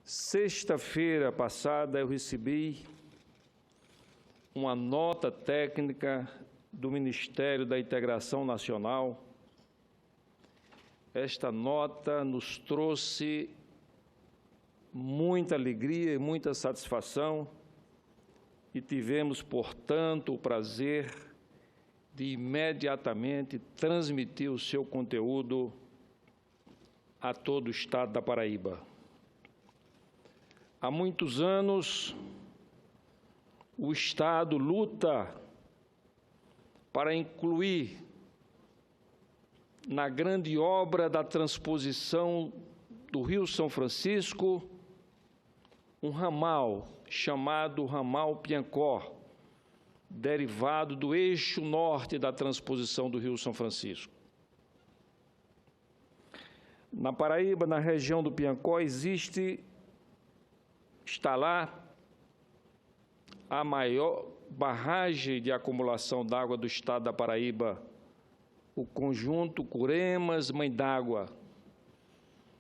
Sexta-feira passada, eu recebi uma nota técnica do Ministério da Integração Nacional. Esta nota nos trouxe muita alegria e muita satisfação e tivemos, portanto, o prazer de imediatamente transmitir o seu conteúdo a todo o Estado da Paraíba. Há muitos anos, o Estado luta para incluir na grande obra da transposição do Rio São Francisco um ramal chamado Ramal Piancó, derivado do eixo norte da transposição do Rio São Francisco. Na Paraíba, na região do Piancó, está lá a maior barragem de acumulação d'água do estado da Paraíba, o conjunto Curemas-Mãe d'Água,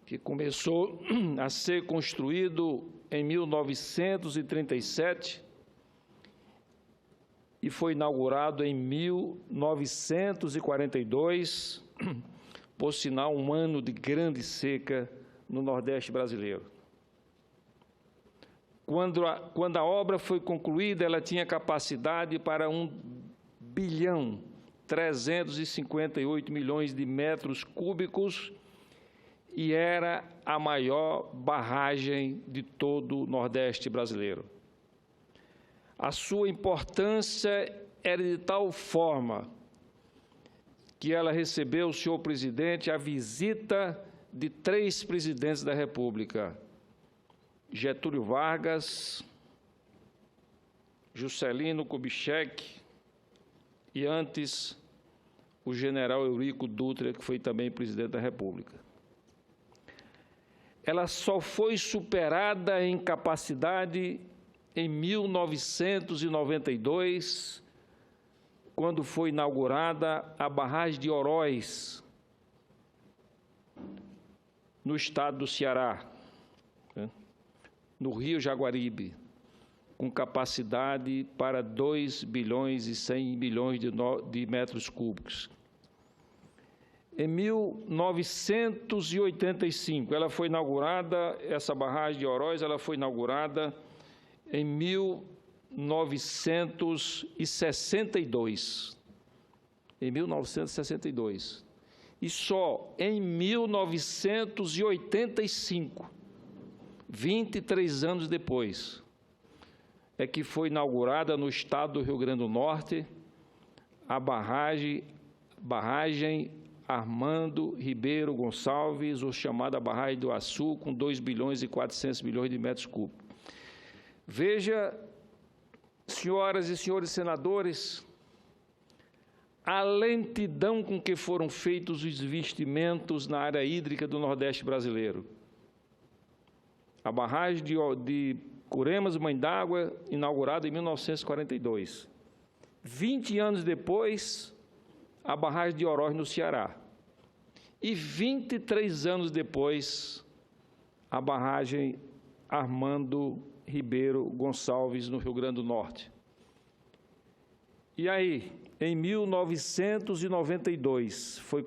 que começou a ser construído em 1937 e foi inaugurado em 1942, por sinal, um ano de grande seca no Nordeste brasileiro. Quando a obra foi concluída, ela tinha capacidade para 1.358 bilhões de metros cúbicos e era a maior barragem de todo o Nordeste brasileiro. A sua importância era de tal forma que ela recebeu, senhor presidente, a visita de 3 presidentes da República: Getúlio Vargas, Juscelino Kubitschek e, antes, o general Eurico Dutra, que foi também presidente da República. Ela só foi superada em capacidade em 1992, quando foi inaugurada a barragem de Oroz, no estado do Ceará, no Rio Jaguaribe, com capacidade para 2 bilhões e 100 bilhões de metros cúbicos. Em 1985, ela foi inaugurada, essa barragem de Oroz, ela foi inaugurada em 1962. Em 1962. E só em 1985, 23 anos depois, é que foi inaugurada no estado do Rio Grande do Norte a barragem Armando Ribeiro Gonçalves, ou chamada barragem do Açu, com 2 bilhões e 400 milhões de metros cúbicos. Veja, senhoras e senhores senadores, a lentidão com que foram feitos os investimentos na área hídrica do Nordeste brasileiro. A barragem de Curemas-Mãe d'Água, inaugurada em 1942. 20 anos depois, a barragem de Oroz, no Ceará. E 23 anos depois, a barragem Armando Ribeiro Gonçalves, no Rio Grande do Norte. E aí, em 1992, foi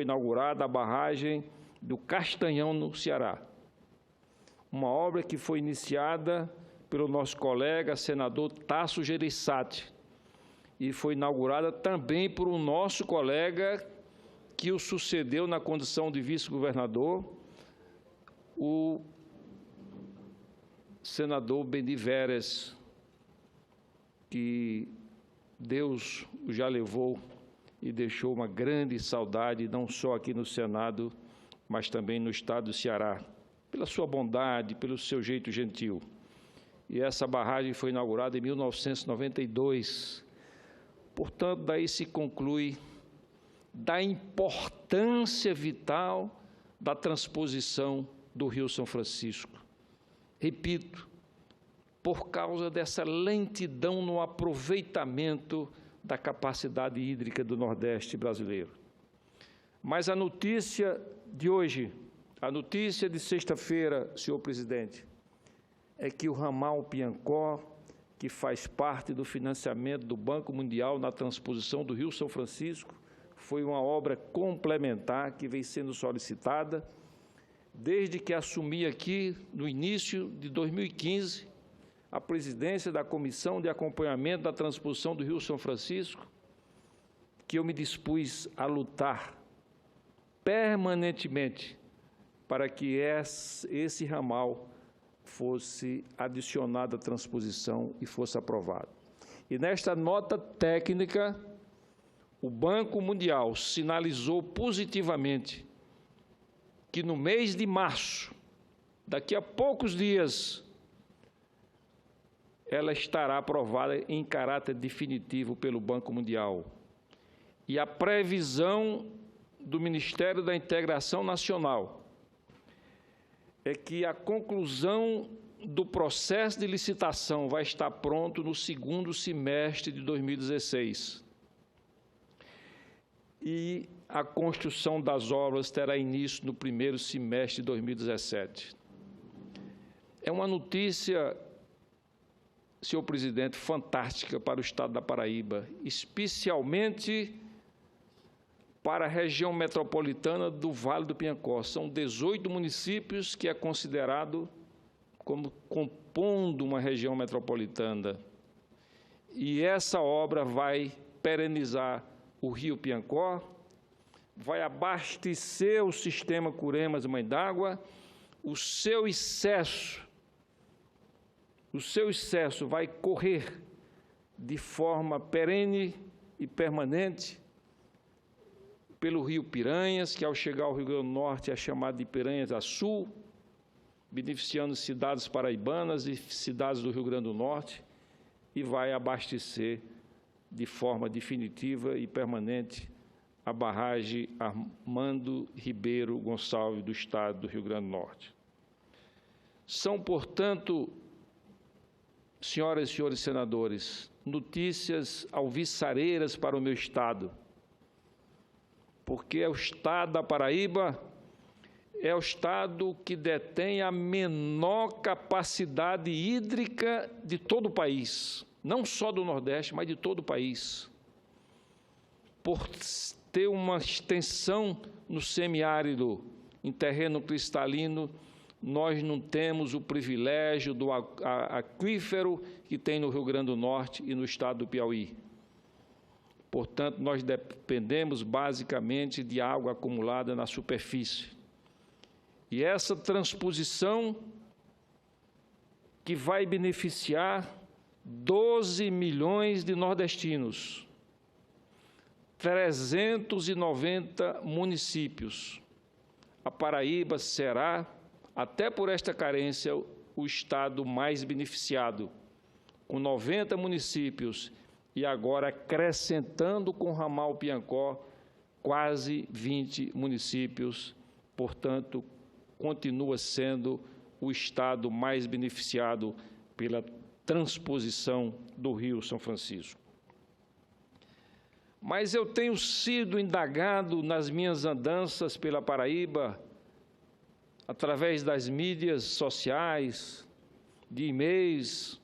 inaugurada a barragem do Castanhão, no Ceará. Uma obra que foi iniciada pelo nosso colega senador Tasso Gereissati e foi inaugurada também por um nosso colega que o sucedeu na condição de vice-governador, o senador Beni Veres, que Deus o já levou e deixou uma grande saudade, não só aqui no Senado, mas também no estado do Ceará, pela sua bondade, pelo seu jeito gentil. E essa barragem foi inaugurada em 1992. Portanto, daí se conclui da importância vital da transposição do Rio São Francisco. Repito, por causa dessa lentidão no aproveitamento da capacidade hídrica do Nordeste brasileiro. Mas a notícia de hoje A notícia de sexta-feira, senhor presidente, é que o ramal Piancó, que faz parte do financiamento do Banco Mundial na transposição do Rio São Francisco, foi uma obra complementar que vem sendo solicitada desde que assumi aqui, no início de 2015, a presidência da Comissão de Acompanhamento da Transposição do Rio São Francisco, que eu me dispus a lutar permanentemente para que esse ramal fosse adicionado à transposição e fosse aprovado. E nesta nota técnica, o Banco Mundial sinalizou positivamente que no mês de março, daqui a poucos dias, ela estará aprovada em caráter definitivo pelo Banco Mundial. E a previsão do Ministério da Integração Nacional é que a conclusão do processo de licitação vai estar pronto no segundo semestre de 2016. E a construção das obras terá início no primeiro semestre de 2017. É uma notícia, senhor presidente, fantástica para o Estado da Paraíba, especialmente para a região metropolitana do Vale do Piancó. São 18 municípios que é considerado como compondo uma região metropolitana. E essa obra vai perenizar o Rio Piancó, vai abastecer o sistema Curemas Mãe d'Água, o seu excesso vai correr de forma perene e permanente pelo rio Piranhas, que ao chegar ao Rio Grande do Norte é chamado de Piranhas a Sul, beneficiando cidades paraibanas e cidades do Rio Grande do Norte, e vai abastecer de forma definitiva e permanente a barragem Armando Ribeiro Gonçalves do Estado do Rio Grande do Norte. São, portanto, senhoras e senhores senadores, notícias alvissareiras para o meu Estado, porque o Estado da Paraíba é o Estado que detém a menor capacidade hídrica de todo o país, não só do Nordeste, mas de todo o país. Por ter uma extensão no semiárido, em terreno cristalino, nós não temos o privilégio do aquífero que tem no Rio Grande do Norte e no estado do Piauí. Portanto, nós dependemos basicamente de água acumulada na superfície. E essa transposição que vai beneficiar 12 milhões de nordestinos, 390 municípios. A Paraíba será, até por esta carência, o estado mais beneficiado, com 90 municípios e agora acrescentando com o ramal Piancó quase 20 municípios. Portanto, continua sendo o estado mais beneficiado pela transposição do Rio São Francisco. Mas eu tenho sido indagado nas minhas andanças pela Paraíba, através das mídias sociais, de e-mails,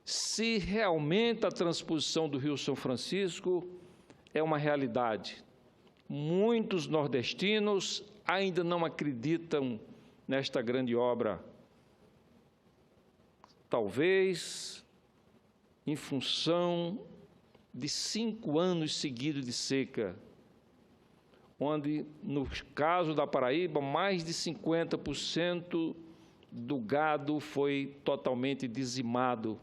se realmente a transposição do Rio São Francisco é uma realidade. Muitos nordestinos ainda não acreditam nesta grande obra. Talvez em função de 5 anos seguidos de seca, onde, no caso da Paraíba, mais de 50% do gado foi totalmente dizimado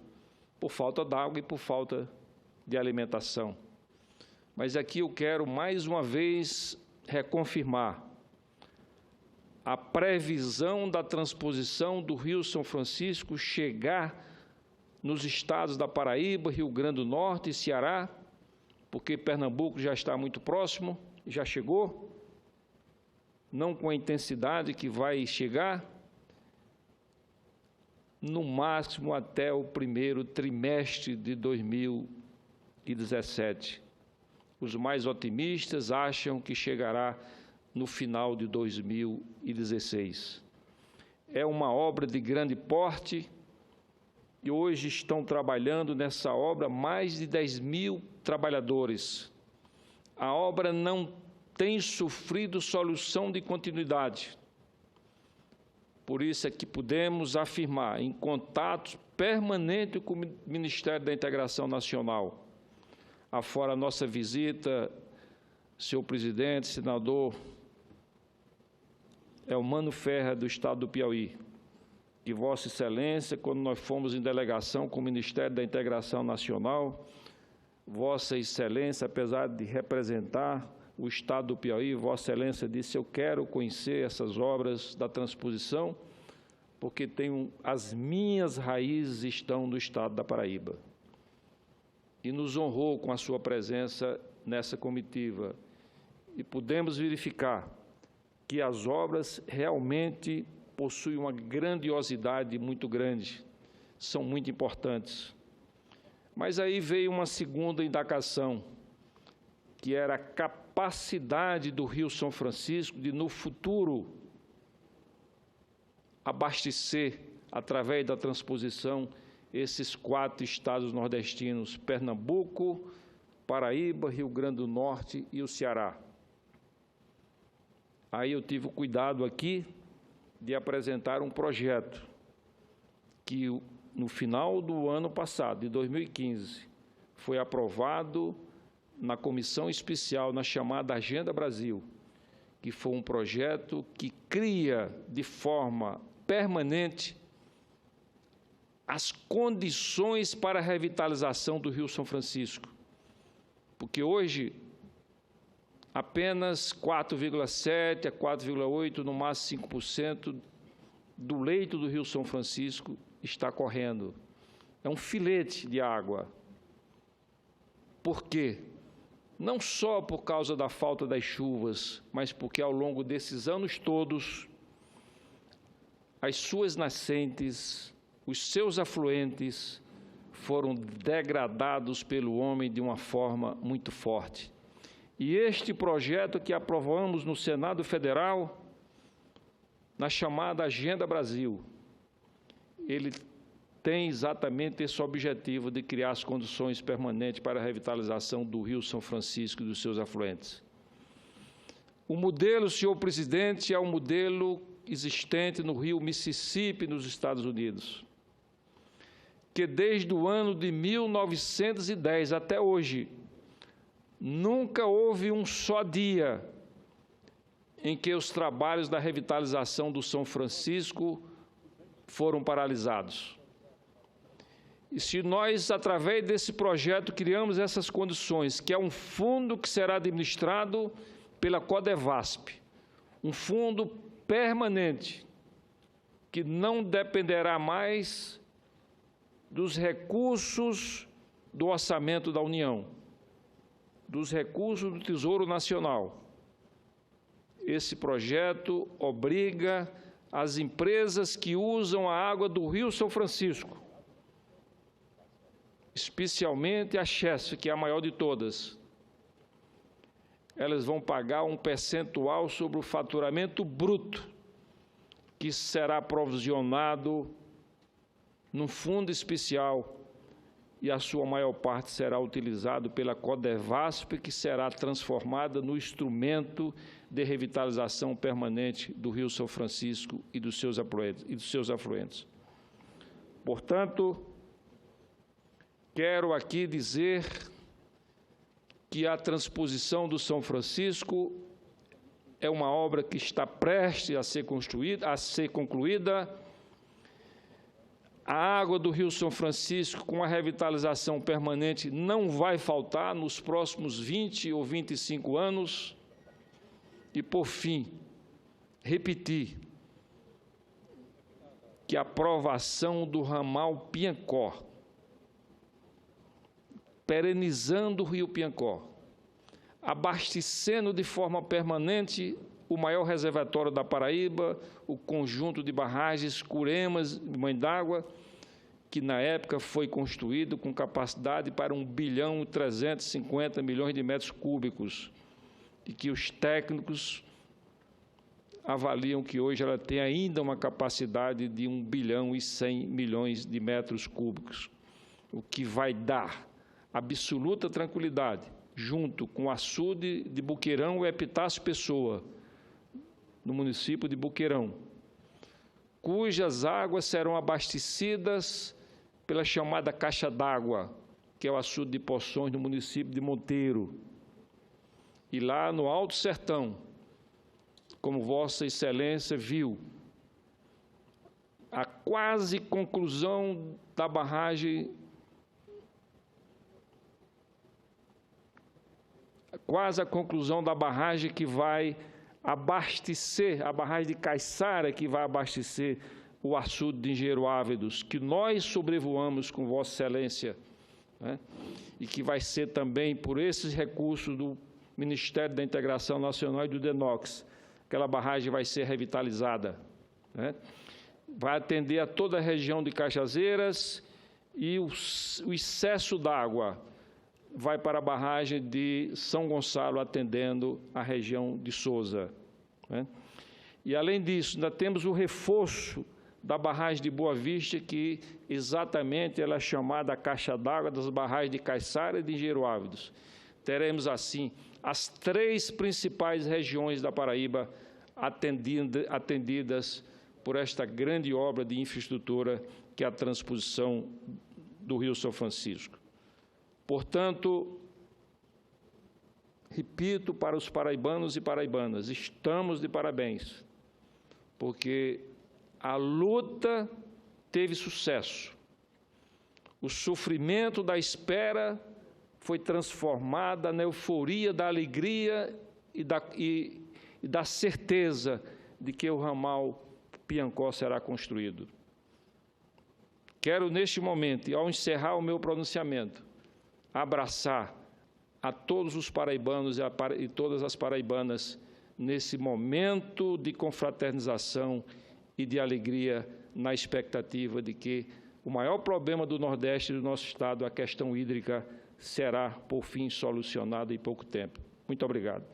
por falta d'água e por falta de alimentação. Mas aqui eu quero, mais uma vez, reconfirmar a previsão da transposição do Rio São Francisco chegar nos estados da Paraíba, Rio Grande do Norte e Ceará, porque Pernambuco já está muito próximo, já chegou, não com a intensidade que vai chegar, no máximo até o primeiro trimestre de 2017. Os mais otimistas acham que chegará no final de 2016. É uma obra de grande porte e hoje estão trabalhando nessa obra mais de 10.000 trabalhadores. A obra não tem sofrido solução de continuidade. Por isso é que podemos afirmar, em contato permanente com o Ministério da Integração Nacional, afora a nossa visita, senhor presidente, senador Elmano Ferreira, do Estado do Piauí, e Vossa Excelência, quando nós fomos em delegação com o Ministério da Integração Nacional, Vossa Excelência, apesar de representar o Estado do Piauí, Vossa Excelência disse: eu quero conhecer essas obras da transposição, porque as minhas raízes estão no Estado da Paraíba. E nos honrou com a sua presença nessa comitiva. E pudemos verificar que as obras realmente possuem uma grandiosidade muito grande, são muito importantes. Mas aí veio uma segunda indagação, que era a capacidade do Rio São Francisco de, no futuro, abastecer, através da transposição, esses 4 estados nordestinos: Pernambuco, Paraíba, Rio Grande do Norte e o Ceará. Aí eu tive o cuidado aqui de apresentar um projeto que, no final do ano passado, de 2015, foi aprovado na comissão especial, na chamada Agenda Brasil, que foi um projeto que cria de forma permanente as condições para a revitalização do Rio São Francisco. Porque hoje, apenas 4,7% a 4,8%, no máximo 5% do leito do Rio São Francisco está correndo. É um filete de água. Por quê? Não só por causa da falta das chuvas, mas porque ao longo desses anos todos, as suas nascentes, os seus afluentes foram degradados pelo homem de uma forma muito forte. E este projeto que aprovamos no Senado Federal, na chamada Agenda Brasil, ele tem exatamente esse objetivo de criar as condições permanentes para a revitalização do Rio São Francisco e dos seus afluentes. O modelo, senhor presidente, é um modelo existente no rio Mississippi, nos Estados Unidos, que desde o ano de 1910 até hoje, nunca houve um só dia em que os trabalhos da revitalização do São Francisco foram paralisados. E se nós, através desse projeto, criamos essas condições, que é um fundo que será administrado pela Codevasp, um fundo permanente, que não dependerá mais dos recursos do orçamento da União, dos recursos do Tesouro Nacional. Esse projeto obriga as empresas que usam a água do Rio São Francisco, especialmente a Chesf, que é a maior de todas, elas vão pagar um percentual sobre o faturamento bruto, que será provisionado num fundo especial, e a sua maior parte será utilizado pela Codevasp, que será transformada no instrumento de revitalização permanente do Rio São Francisco e dos seus afluentes. Portanto, quero aqui dizer que a transposição do São Francisco é uma obra que está prestes a ser concluída. A água do Rio São Francisco, com a revitalização permanente, não vai faltar nos próximos 20 ou 25 anos. E, por fim, repetir que a aprovação do ramal Piancó, perenizando o rio Piancó, abastecendo de forma permanente o maior reservatório da Paraíba, o conjunto de barragens Curemas, Mãe d'Água, que na época foi construído com capacidade para 1,350 bilhão de metros cúbicos, e que os técnicos avaliam que hoje ela tem ainda uma capacidade de 1 bilhão e 100 milhões de metros cúbicos, o que vai dar absoluta tranquilidade, junto com o açude de Boqueirão e Epitácio Pessoa, no município de Boqueirão, cujas águas serão abastecidas pela chamada caixa d'água, que é o açude de Poções, no município de Monteiro. E lá no Alto Sertão, como Vossa Excelência viu, a quase conclusão da barragem, que vai abastecer, a barragem de Caiçara, que vai abastecer o açude de Engenheiro Ávidos, que nós sobrevoamos com Vossa Excelência, né? E que vai ser também por esses recursos do Ministério da Integração Nacional e do DENOX, aquela barragem vai ser revitalizada, né? Vai atender a toda a região de Cajazeiras e o excesso d'água vai para a barragem de São Gonçalo, atendendo a região de Sousa, né? E, além disso, ainda temos o reforço da barragem de Boa Vista, que exatamente ela é chamada a caixa d'água das barragens de Caiçara e de Engenheiro Ávidos. Teremos, assim, as 3 principais regiões da Paraíba atendidas por esta grande obra de infraestrutura, que é a transposição do Rio São Francisco. Portanto, repito para os paraibanos e paraibanas, estamos de parabéns, porque a luta teve sucesso. O sofrimento da espera foi transformada na euforia da alegria e da certeza de que o ramal Piancó será construído. Quero, neste momento, e ao encerrar o meu pronunciamento, abraçar a todos os paraibanos e todas as paraibanas nesse momento de confraternização e de alegria, na expectativa de que o maior problema do Nordeste do nosso Estado, a questão hídrica, será, por fim, solucionada em pouco tempo. Muito obrigado.